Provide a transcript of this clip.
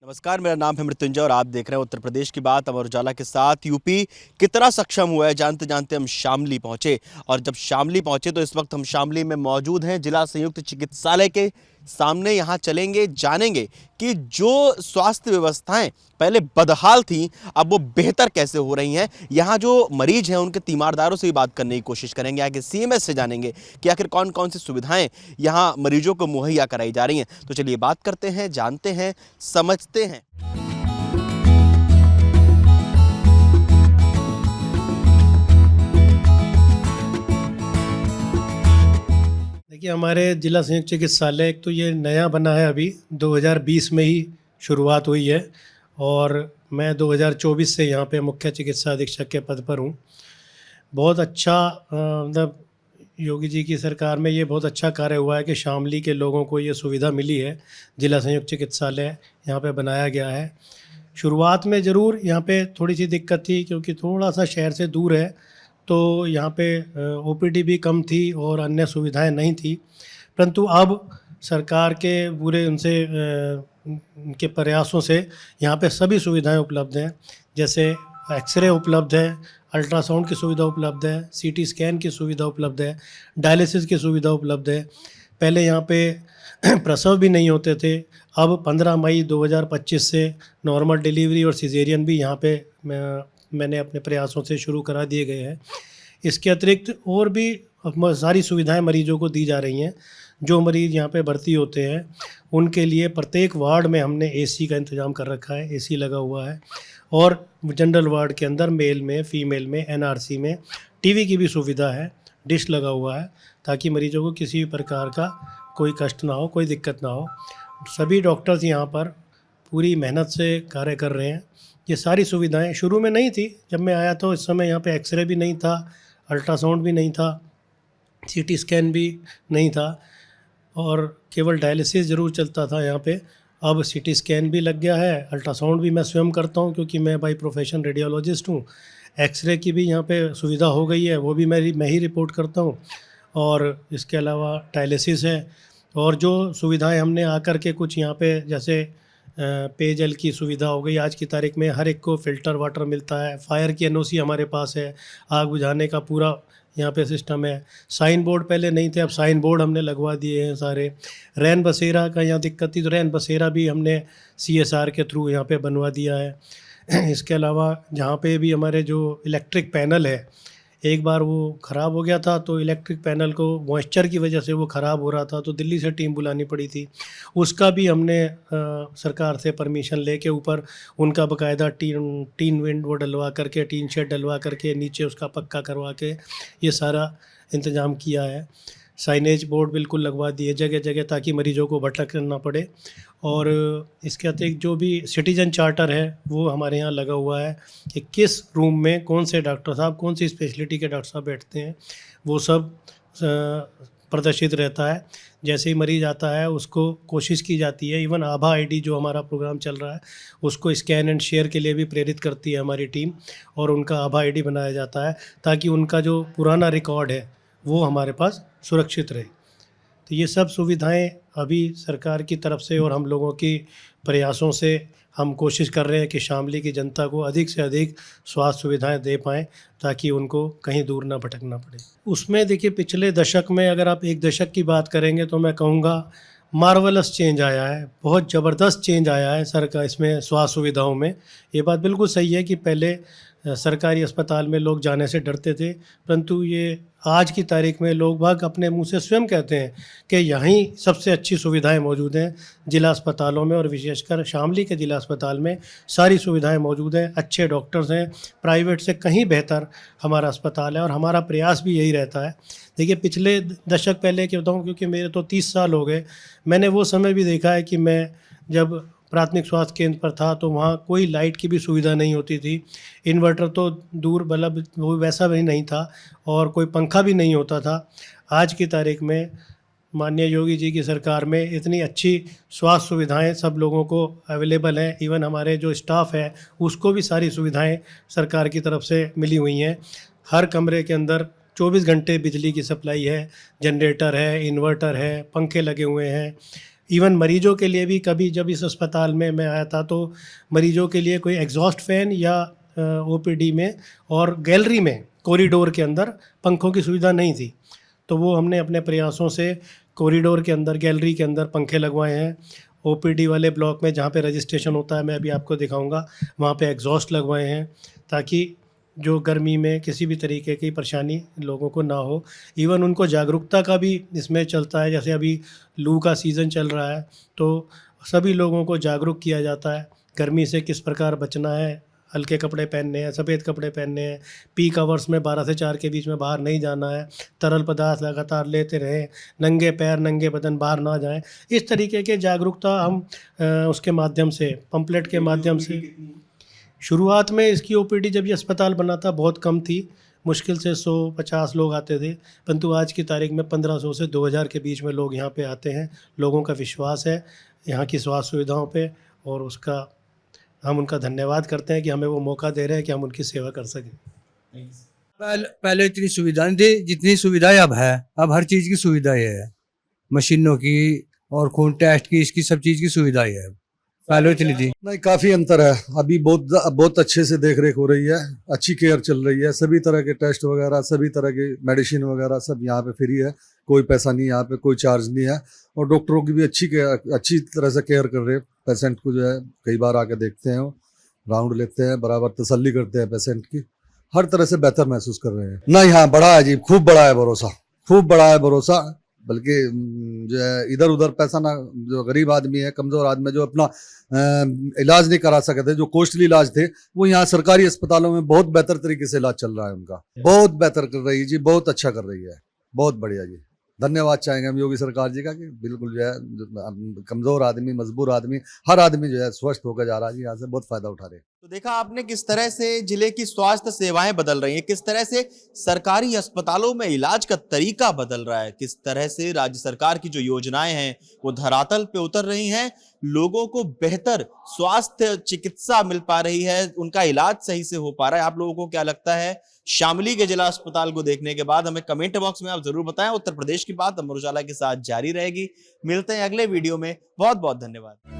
नमस्कार, मेरा नाम है मृत्युंजय और आप देख रहे हैं उत्तर प्रदेश की बात अमर उजाला के साथ। यूपी कितना सक्षम हुआ है जानते जानते हम शामली पहुंचे। और जब शामली पहुंचे तो इस वक्त हम शामली में मौजूद हैं, जिला संयुक्त चिकित्सालय के सामने। यहां चलेंगे, जानेंगे कि जो स्वास्थ्य व्यवस्थाएं पहले बदहाल थी अब वो बेहतर कैसे हो रही हैं। यहाँ जो मरीज हैं उनके तीमारदारों से भी बात करने की कोशिश करेंगे, आगे सीएमएस से जानेंगे कि आखिर कौन कौन सी सुविधाएं यहाँ मरीजों को मुहैया कराई जा रही हैं। तो चलिए बात करते हैं, जानते हैं, समझते हैं। देखिए, हमारे जिला संयुक्त चिकित्सालय एक तो ये नया बना है, अभी 2020 में ही शुरुआत हुई है और मैं 2024 से यहाँ पे मुख्य चिकित्सा अधीक्षक के पद पर हूँ। बहुत अच्छा मतलब योगी जी की सरकार में ये बहुत अच्छा कार्य हुआ है कि शामली के लोगों को ये सुविधा मिली है। जिला संयुक्त चिकित्सालय यहाँ पे बनाया गया है। शुरुआत में ज़रूर यहाँ पे थोड़ी सी दिक्कत थी क्योंकि थोड़ा सा शहर से दूर है, तो यहाँ पे ओपीडी भी कम थी और अन्य सुविधाएं नहीं थी। परंतु अब सरकार के पूरे उनके प्रयासों से यहाँ पे सभी सुविधाएं उपलब्ध हैं। जैसे एक्सरे उपलब्ध है, अल्ट्रासाउंड की सुविधा उपलब्ध है, सीटी स्कैन की सुविधा उपलब्ध है, डायलिसिस की सुविधा उपलब्ध है। पहले यहाँ पे प्रसव भी नहीं होते थे। अब 15 मई 2025 से नॉर्मल डिलीवरी और सिजेरियन भी यहाँ पे मैंने अपने प्रयासों से शुरू करा दिए गए हैं। इसके अतिरिक्त और भी सारी सुविधाएं मरीजों को दी जा रही हैं। जो मरीज़ यहाँ पे भर्ती होते हैं उनके लिए प्रत्येक वार्ड में हमने एसी का इंतज़ाम कर रखा है, एसी लगा हुआ है। और जनरल वार्ड के अंदर मेल में, फीमेल में, एनआरसी में टीवी की भी सुविधा है, डिश लगा हुआ है, ताकि मरीजों को किसी भी प्रकार का कोई कष्ट ना हो, कोई दिक्कत ना हो। सभी डॉक्टर्स यहाँ पर पूरी मेहनत से कार्य कर रहे हैं। ये सारी सुविधाएं शुरू में नहीं थी। जब मैं आया तो इस समय यहाँ पे एक्सरे भी नहीं था, अल्ट्रासाउंड भी नहीं था, सीटी स्कैन भी नहीं था और केवल डायलिसिस ज़रूर चलता था यहाँ पे। अब सीटी स्कैन भी लग गया है, अल्ट्रासाउंड भी मैं स्वयं करता हूँ क्योंकि मैं बाई प्रोफेशन रेडियोलॉजिस्ट हूँ। एक्सरे की भी यहाँ पे सुविधा हो गई है, वो भी मैं ही रिपोर्ट करता हूँ। और इसके अलावा डायलिसिस है। और जो सुविधाएं हमने आकर के कुछ यहाँ पे, जैसे पेयजल की सुविधा हो गई। आज की तारीख में हर एक को फ़िल्टर वाटर मिलता है। फायर की एनओसी हमारे पास है, आग बुझाने का पूरा यहाँ पे सिस्टम है। साइन बोर्ड पहले नहीं थे, अब साइन बोर्ड हमने लगवा दिए हैं सारे। रैन बसेरा का यहाँ दिक्कत थी तो रैन बसेरा भी हमने सीएसआर के थ्रू यहाँ पे बनवा दिया है। इसके अलावा जहाँ पे भी हमारे जो इलेक्ट्रिक पैनल है, एक बार वो ख़राब हो गया था तो इलेक्ट्रिक पैनल को मॉइस्चर की वजह से वो ख़राब हो रहा था, तो दिल्ली से टीम बुलानी पड़ी थी। उसका भी हमने सरकार से परमिशन लेके ऊपर उनका बाकायदा टीन विंड वो डलवा करके, टीन शेड डलवा करके, नीचे उसका पक्का करवा के ये सारा इंतज़ाम किया है। साइनेज बोर्ड बिल्कुल लगवा दिए जगह जगह, ताकि मरीजों को भटकना ना पड़े। और इसके अतिरिक्त जो भी सिटीजन चार्टर है वो हमारे यहाँ लगा हुआ है कि किस रूम में कौन से डॉक्टर साहब, कौन सी स्पेशलिटी के डॉक्टर साहब बैठते हैं, वो सब प्रदर्शित रहता है। जैसे ही मरीज़ आता है उसको कोशिश की जाती है, इवन आभा आईडी जो हमारा प्रोग्राम चल रहा है उसको स्कैन एंड शेयर के लिए भी प्रेरित करती है हमारी टीम, और उनका आभा आईडी बनाया जाता है ताकि उनका जो पुराना रिकॉर्ड है वो हमारे पास सुरक्षित रहे। तो ये सब सुविधाएं अभी सरकार की तरफ से और हम लोगों की प्रयासों से हम कोशिश कर रहे हैं कि शामली की जनता को अधिक से अधिक स्वास्थ्य सुविधाएं दे पाएँ, ताकि उनको कहीं दूर ना भटकना पड़े। उसमें देखिए, पिछले दशक में अगर आप एक दशक की बात करेंगे तो मैं कहूँगा मार्वलस चेंज आया है, बहुत ज़बरदस्त चेंज आया है सरकार इसमें स्वास्थ्य सुविधाओं में। ये बात बिल्कुल सही है कि पहले सरकारी अस्पताल में लोग जाने से डरते थे, परंतु ये आज की तारीख में लोग बाग अपने मुंह से स्वयं कहते हैं कि यहीं सबसे अच्छी सुविधाएं मौजूद हैं जिला अस्पतालों में, और विशेषकर शामली के जिला अस्पताल में सारी सुविधाएं मौजूद हैं। अच्छे डॉक्टर्स हैं, प्राइवेट से कहीं बेहतर हमारा अस्पताल है और हमारा प्रयास भी यही रहता है। देखिए, पिछले दशक पहले क्या बताऊँ, क्योंकि मेरे तो 30 साल हो गए, मैंने वो समय भी देखा है कि मैं जब प्राथमिक स्वास्थ्य केंद्र पर था तो वहाँ कोई लाइट की भी सुविधा नहीं होती थी, इन्वर्टर तो दूर, बल्ब वो वैसा भी नहीं था, और कोई पंखा भी नहीं होता था। आज की तारीख में माननीय योगी जी की सरकार में इतनी अच्छी स्वास्थ्य सुविधाएं सब लोगों को अवेलेबल हैं। इवन हमारे जो स्टाफ है उसको भी सारी सुविधाएं सरकार की तरफ से मिली हुई हैं। हर कमरे के अंदर 24 घंटे बिजली की सप्लाई है, जनरेटर है, इन्वर्टर है, पंखे लगे हुए हैं, इवन मरीजों के लिए भी कभी जब इस अस्पताल में मैं आया था तो मरीजों के लिए कोई एग्जॉस्ट फैन या ओपीडी में और गैलरी में कॉरिडोर के अंदर पंखों की सुविधा नहीं थी। तो वो हमने अपने प्रयासों से कॉरिडोर के अंदर, गैलरी के अंदर पंखे लगवाए हैं। ओपीडी वाले ब्लॉक में जहाँ पे रजिस्ट्रेशन होता है, मैं अभी आपको दिखाऊंगा, वहाँ पे एग्जॉस्ट लगवाए हैं ताकि जो गर्मी में किसी भी तरीके की परेशानी लोगों को ना हो। इवन उनको जागरूकता का भी इसमें चलता है, जैसे अभी लू का सीज़न चल रहा है तो सभी लोगों को जागरूक किया जाता है गर्मी से किस प्रकार बचना है, हल्के कपड़े पहनने हैं, सफ़ेद कपड़े पहनने हैं, पीक आवर्स में 12 से 4 के बीच में बाहर नहीं जाना है, तरल पदार्थ लगातार लेते रहें, नंगे पैर नंगे बदन बाहर ना जाएं। इस तरीके के जागरूकता हम उसके माध्यम से, पंपलेट के माध्यम से। शुरुआत में इसकी ओपीडी जब ये अस्पताल बना था बहुत कम थी, मुश्किल से 100-50 लोग आते थे, परंतु आज की तारीख में 1500 से 2000 के बीच में लोग यहाँ पे आते हैं। लोगों का विश्वास है यहाँ की स्वास्थ्य सुविधाओं पे और उसका हम उनका धन्यवाद करते हैं कि हमें वो मौका दे रहे हैं कि हम उनकी सेवा कर सकें। पहले इतनी सुविधा नहीं थी जितनी सुविधाएं अब है। अब हर चीज़ की सुविधाएं है, मशीनों की और खून टेस्ट की, इसकी सब चीज़ की सुविधाएं है। पहले इतनी थी नहीं, काफी अंतर है। अभी बहुत अच्छे से देख रेख हो रही है, अच्छी केयर चल रही है। सभी तरह के टेस्ट वगैरह, सभी तरह की मेडिसिन वगैरह सब यहाँ पे फ्री है, कोई पैसा नहीं, यहाँ पे कोई चार्ज नहीं है। और डॉक्टरों की भी अच्छी तरह से केयर कर रहे हैं। पेशेंट को जो है कई बार आके देखते हैं, राउंड लेते हैं, बराबर तसल्ली करते हैं पेशेंट की, हर तरह से बेहतर महसूस कर रहे हैं। नहीं, हाँ बड़ा है जी, खूब बड़ा है भरोसा, खूब बड़ा है भरोसा। बल्कि जो है इधर उधर पैसा ना, जो गरीब आदमी है, कमजोर आदमी जो अपना इलाज नहीं करा सकते, जो कॉस्टली इलाज थे, वो यहाँ सरकारी अस्पतालों में बहुत बेहतर तरीके से इलाज चल रहा है उनका। बहुत बेहतर कर रही है जी, बहुत अच्छा कर रही है, बहुत बढ़िया जी। धन्यवाद चाहेंगे हम योगी सरकार जी का कि बिल्कुल जो है कमजोर आदमी, मजबूर आदमी, हर आदमी जो है स्वस्थ होकर जा रहा है जी, यहाँ से बहुत फायदा उठा रहे हैं। तो देखा आपने किस तरह से जिले की स्वास्थ्य सेवाएं बदल रही हैं, किस तरह से सरकारी अस्पतालों में इलाज का तरीका बदल रहा है, किस तरह से राज्य सरकार की जो योजनाएं हैं वो धरातल पे उतर रही हैं, लोगों को बेहतर स्वास्थ्य चिकित्सा मिल पा रही है, उनका इलाज सही से हो पा रहा है। आप लोगों को क्या लगता है शामली के जिला अस्पताल को देखने के बाद? हमें कमेंट बॉक्स में आप जरूर बताएं। उत्तर प्रदेश की बात अमर उजाला के साथ जारी रहेगी। मिलते हैं अगले वीडियो में। बहुत बहुत धन्यवाद।